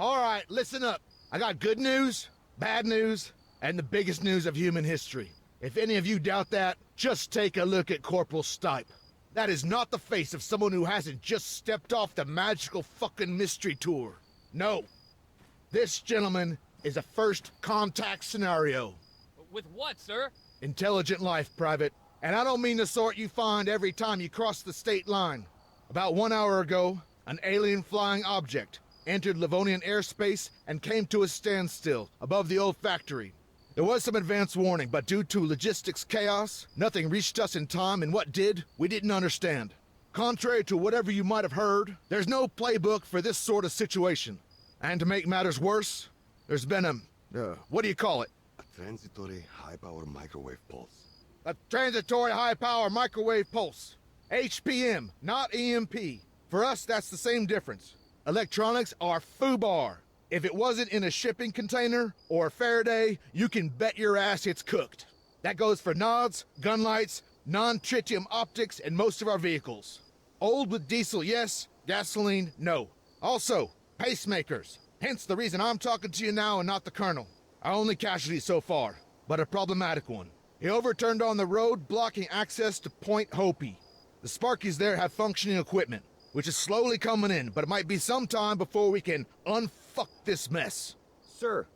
All right, listen up. I got good news, bad news, and the biggest news of human history. If any of you doubt that, just take a look at Corporal Stipe. That is not the face of someone who hasn't just stepped off the magical fucking mystery tour. No. This gentleman is a first contact scenario. With what, sir? Intelligent life, Private. And I don't mean the sort you find every time you cross the state line. About 1 hour ago, an alien flying object entered Livonian airspace and came to a standstill above the old factory. There was some advance warning, but due to logistics chaos, nothing reached us in time, and what did, we didn't understand. Contrary to whatever you might have heard, there's no playbook for this sort of situation. And to make matters worse, there's been what do you call it? A transitory high-power microwave pulse. A transitory high-power microwave pulse. HPM, not EMP. For us, that's the same difference. Electronics are FUBAR. If it wasn't in a shipping container or a Faraday, you can bet your ass it's cooked. That goes for nods, gun lights, non-tritium optics, and most of our vehicles. Old with diesel, yes. Gasoline, no. Also, pacemakers. Hence the reason I'm talking to you now and not the Colonel. Our only casualty so far, but a problematic one. He overturned on the road, blocking access to Point Hopi. The Sparkies there have functioning equipment, which is slowly coming in, but it might be some time before we can unfuck this mess. Sir,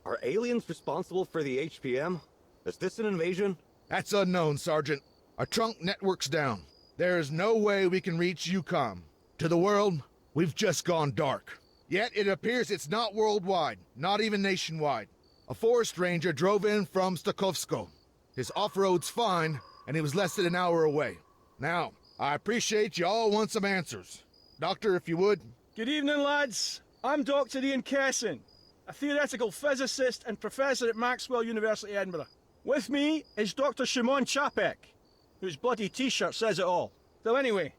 are aliens responsible for the HPM? Is this an invasion? That's unknown, Sergeant. Our trunk network's down. There is no way we can reach UCOM. To the world, we've just gone dark. Yet it appears it's not worldwide, not even nationwide. A forest ranger drove in from Stakhovsko. His off-road's fine, and he was less than an hour away. Now, I appreciate you all want some answers. Doctor, if you would. Good evening, lads. I'm Dr. Ian Kesson, a theoretical physicist and professor at Maxwell University, Edinburgh. With me is Dr. Shimon Chapek, whose bloody t-shirt says it all. So anyway,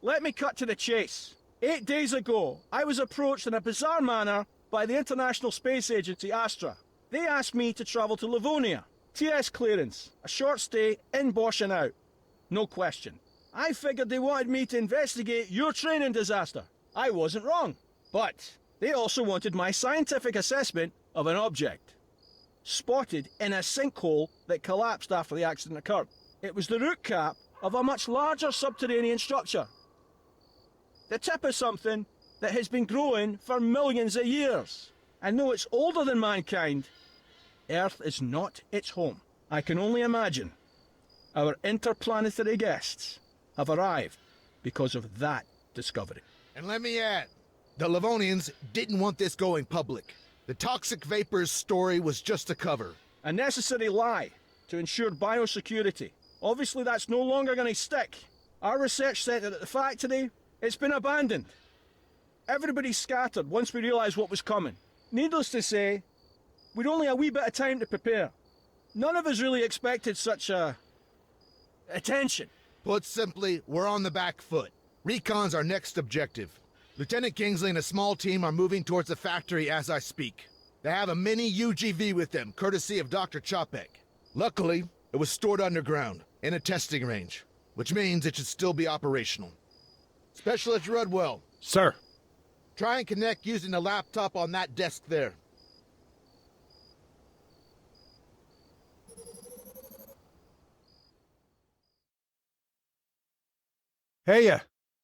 let me cut to the chase. 8 days ago, I was approached in a bizarre manner by the International Space Agency, Astra. They asked me to travel to Livonia. TS clearance, a short stay, in Bosch and out. No question. I figured they wanted me to investigate your training disaster. I wasn't wrong. But they also wanted my scientific assessment of an object spotted in a sinkhole that collapsed after the accident occurred. It was the root cap of a much larger subterranean structure. The tip of something that has been growing for millions of years. And though it's older than mankind, Earth is not its home. I can only imagine our interplanetary guests have arrived because of that discovery. And let me add, the Livonians didn't want this going public. The toxic vapors story was just a cover. A necessary lie to ensure biosecurity. Obviously that's no longer going to stick. Our research centre at the factory, it's been abandoned. Everybody scattered once we realised what was coming. Needless to say, we'd only a wee bit of time to prepare. None of us really expected such attention. Put simply, we're on the back foot. Recon's our next objective. Lieutenant Kingsley and a small team are moving towards the factory as I speak. They have a mini UGV with them, courtesy of Dr. Chapek. Luckily, it was stored underground, in a testing range, which means it should still be operational. Specialist Rudwell. Sir. Try and connect using the laptop on that desk there. Hey,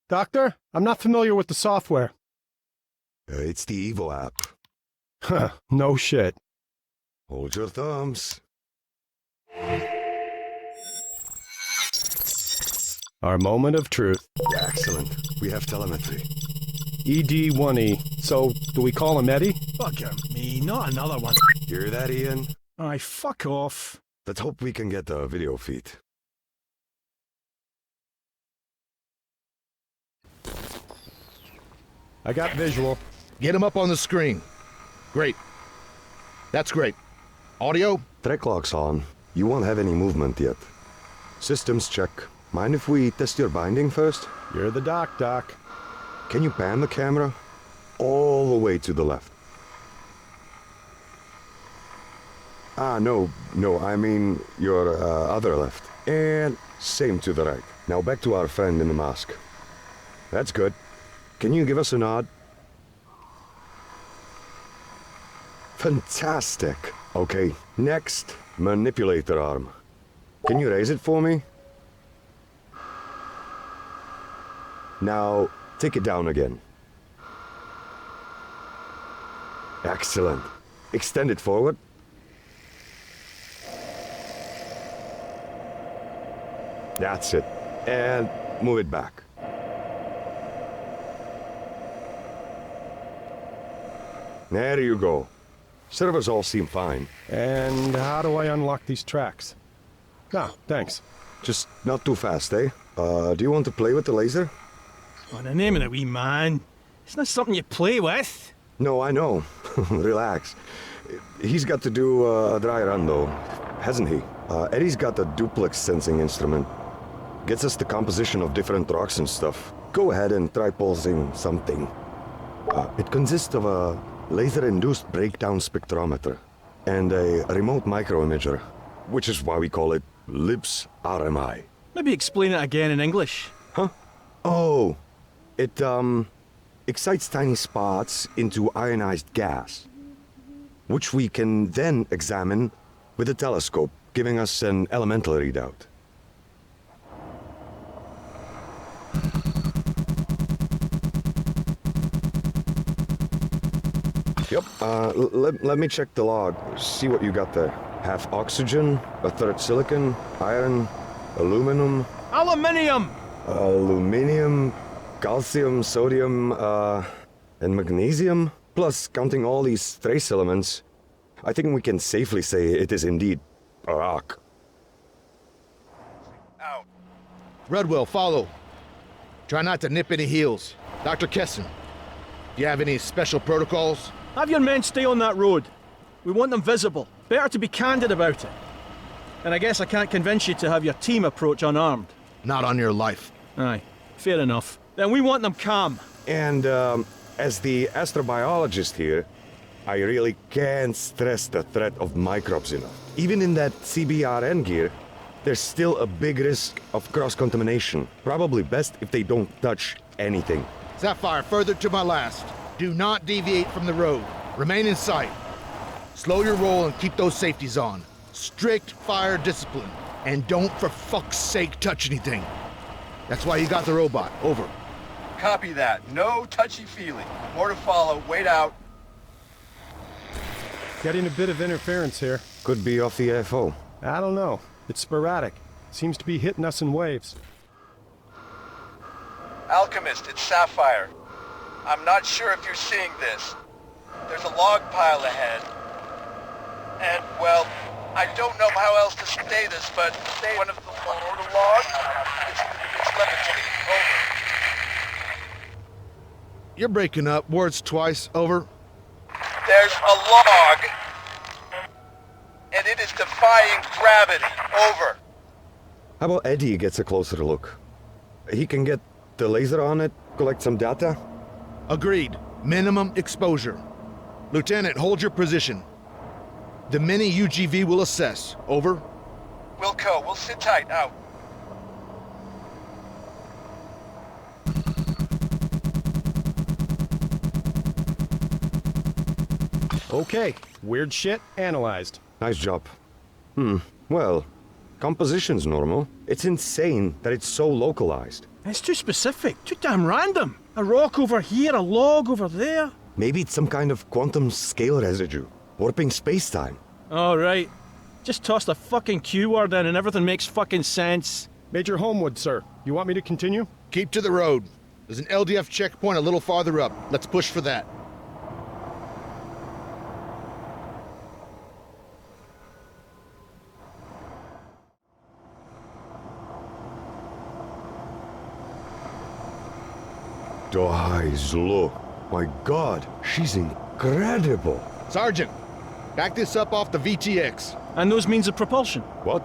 Doctor, I'm not familiar with the software. It's the Evo app. Huh, no shit. Hold your thumbs. Our moment of truth. Excellent. We have telemetry. ED1E. So, do we call him Eddie? Bugger me, not another one. Hear that, Ian? Aye, fuck off. Let's hope we can get the video feed. I got visual. Get him up on the screen. Great. That's great. Audio? Track lock's on. You won't have any movement yet. Systems check. Mind if we test your binding first? You're the doc. Can you pan the camera? All the way to the left. No, I mean your other left. And same to the right. Now back to our friend in the mask. That's good. Can you give us a nod? Fantastic. Okay, next, manipulator arm. Can you raise it for me? Now, take it down again. Excellent. Extend it forward. That's it. And move it back. There you go. Servers all seem fine. And how do I unlock these tracks? No, thanks. Just not too fast, eh? Do you want to play with the laser? On the name of the wee man. It's not something you play with. No, I know. Relax. He's got to do a dry run, though, hasn't he? Eddie's got a duplex sensing instrument. Gets us the composition of different rocks and stuff. Go ahead and try pulsing something. It consists of a laser-induced breakdown spectrometer and a remote microimager, which is why we call it LIBS RMI. Maybe explain it again in English. Huh? Oh, it excites tiny spots into ionized gas, which we can then examine with a telescope, giving us an elemental readout. Yep, let me check the log, see what you got there. Half oxygen, a third silicon, iron, aluminum... Aluminium! Aluminium, calcium, sodium, and magnesium. Plus, counting all these trace elements, I think we can safely say it is indeed a rock. Out. Redwell, follow. Try not to nip any heels. Dr. Kessin, do you have any special protocols? Have your men stay on that road. We want them visible. Better to be candid about it. And I guess I can't convince you to have your team approach unarmed. Not on your life. Aye, fair enough. Then we want them calm. And, as the astrobiologist here, I really can't stress the threat of microbes enough. Even in that CBRN gear, there's still a big risk of cross-contamination. Probably best if they don't touch anything. Sapphire, further to my last. Do not deviate from the road. Remain in sight. Slow your roll and keep those safeties on. Strict fire discipline. And don't for fuck's sake touch anything. That's why you got the robot. Over. Copy that. No touchy-feely. More to follow. Wait out. Getting a bit of interference here. Could be off the FO. I don't know. It's sporadic. Seems to be hitting us in waves. Alchemist, it's Sapphire. I'm not sure if you're seeing this. There's a log pile ahead. And, well, I don't know how else to say this, but one of the logs it's levitating. Over. You're breaking up. Words twice. Over. There's a log, and it is defying gravity. Over. How about Eddie gets a closer look? He can get the laser on it, collect some data? Agreed. Minimum exposure. Lieutenant, hold your position. The mini UGV will assess. Over. Wilco, we'll sit tight. Out. Okay, weird shit analyzed. Nice job. Well, composition's normal. It's insane that it's so localized. It's too specific, too damn random. A rock over here, a log over there. Maybe it's some kind of quantum scale residue, warping space-time. All right. Just toss the fucking Q word in and everything makes fucking sense. Major Homewood, sir. You want me to continue? Keep to the road. There's an LDF checkpoint a little farther up. Let's push for that. Guys, look. My God, she's incredible. Sergeant, back this up off the VTX. And those means of propulsion. What?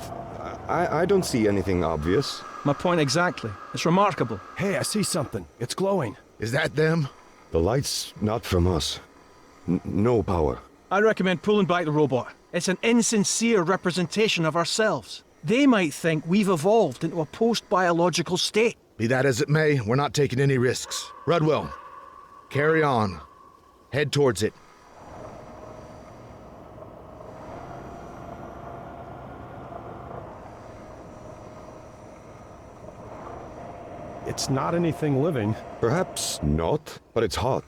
I don't see anything obvious. My point exactly. It's remarkable. Hey, I see something. It's glowing. Is that them? The light's not from us. No power. I recommend pulling back the robot. It's an insincere representation of ourselves. They might think we've evolved into a post-biological state. Be that as it may, we're not taking any risks. Rudwell, carry on. Head towards it. It's not anything living. Perhaps not, but it's hot.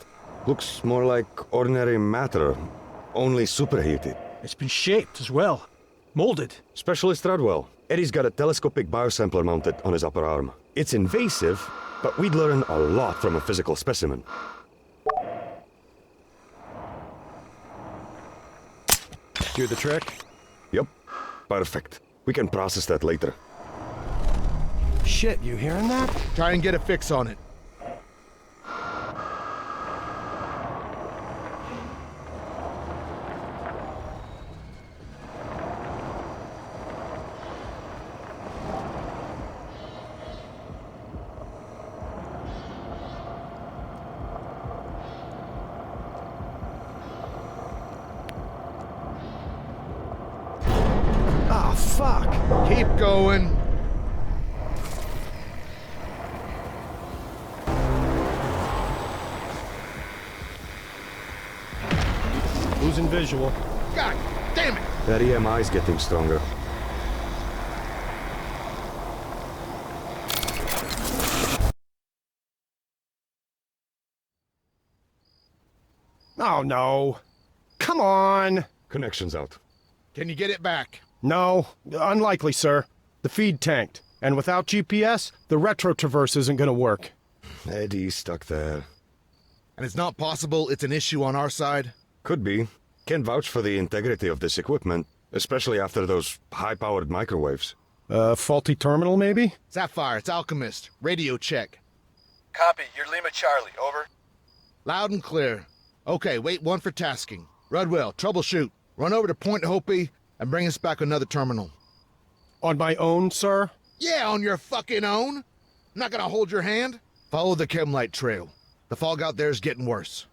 Looks more like ordinary matter, only superheated. It's been shaped as well. Molded. Specialist Rodwell. Eddie's got a telescopic biosampler mounted on his upper arm. It's invasive, but we'd learn a lot from a physical specimen. Do the trick? Yep, perfect. We can process that later. Shit, you hearing that? Try and get a fix on it. Ah, fuck! Keep going. Losing visual. God damn it! That EMI's getting stronger. Oh, no. Come on! Connection's out. Can you get it back? No, unlikely, sir. The feed tanked. And without GPS, the retro traverse isn't gonna work. Eddie's stuck there. And it's not possible it's an issue on our side? Could be. Can't vouch for the integrity of this equipment, especially after those high-powered microwaves. Faulty terminal, maybe? Sapphire, it's Alchemist. Radio check. Copy, you're Lima Charlie, over. Loud and clear. Okay, wait one for tasking. Rudwell, troubleshoot. Run over to Point Hopi and bring us back another terminal. On my own, sir? Yeah, on your fucking own. I'm not gonna hold your hand. Follow the chem light trail. The fog out there is getting worse.